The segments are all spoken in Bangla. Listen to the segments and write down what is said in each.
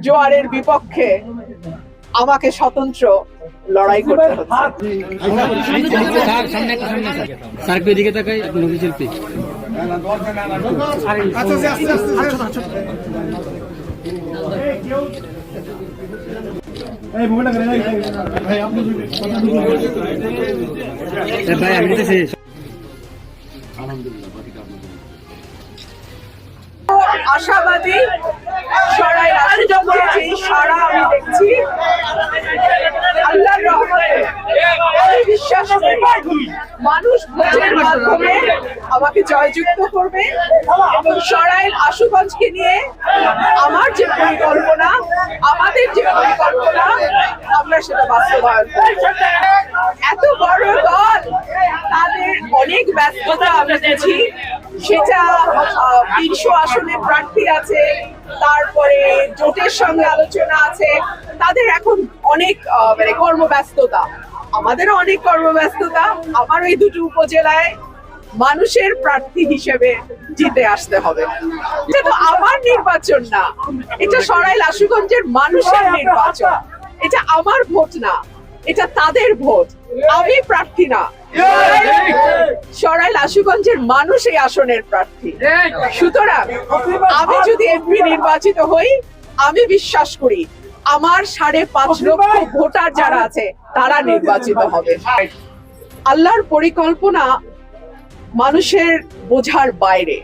জোয়ারের বিপক্ষে আমাকে স্বতন্ত্র লড়াই করতে হচ্ছে। আশাবাদী সরাই রাষ্ট্রযন্ত্রের যে সারা আমি দেখছি, আল্লাহর রহমতে আমি বিশ্বাস করি মানুষ ভোটের মাধ্যমে আমাকে জয়যুক্ত করবে এবং সরাইল আশুগঞ্জকে নিয়ে আমার যে পরিকল্পনা, আমাদের যে পরিকল্পনা, আমরা সেটা বাস্তবায়ন করব। এত বড় দল, তাদের অনেক ব্যস্ততা আমরা দেখি, সেটা ৩০০ আসনে প্রার্থী আছে, তারপরে জোটের সঙ্গে আলোচনা আছে, তাদের এখন অনেক কর্মব্যস্ততা, আমাদেরও অনেক কর্মব্যস্ততা। আমার এই দুটো উপজেলায় মানুষের প্রার্থী হিসেবে জিতে আসতে হবে। এটা তো আমার নির্বাচন না, এটা সরাইল আশুগঞ্জের মানুষের নির্বাচন, এটা আমার ভোট না, এটা তাদের ভোট। আমি প্রার্থী না, সরাইল আশুগঞ্জের মানুষ এই আসনের প্রার্থী। সুতরাং আমি যদি এমপি নির্বাচিত হই, আমি বিশ্বাস করি আমার 5.5 লক্ষ ভোটার যারা আছে তারা নির্বাচিত হবে। আল্লাহর পরিকল্পনা মানুষের বোঝার বাইরে।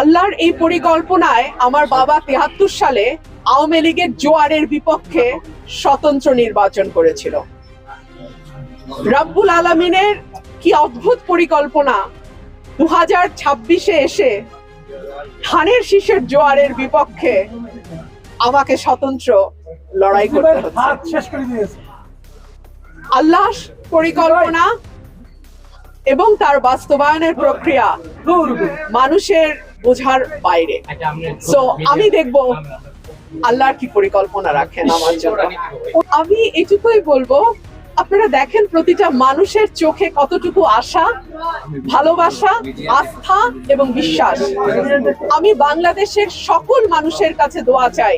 আল্লাহর এই পরিকল্পনায় আমার বাবা 73 সালে আওয়ামী লীগের জোয়ারের বিপক্ষে স্বতন্ত্র নির্বাচন করেছিল। রব্বুল আলামিনের কি অদ্ভুত পরিকল্পনা, 2026-এ এসে ধানের শীষের জোয়ারের বিপক্ষে আমাকে স্বতন্ত্র লড়াই করতে হচ্ছে। আল্লাহ পরিকল্পনা এবং তার বাস্তবায়নের প্রক্রিয়া মানুষের বোঝার বাইরে। সো আমি দেখব আল্লাহর কি পরিকল্পনা রাখেন আমার জন্য। আমি এটুকুই বলবো, আপনারা দেখেন প্রতিটা মানুষের চোখে কতটুকু আশা, ভালোবাসা, আস্থা এবং বিশ্বাস। আমি বাংলাদেশের সকল মানুষের কাছে দোয়া চাই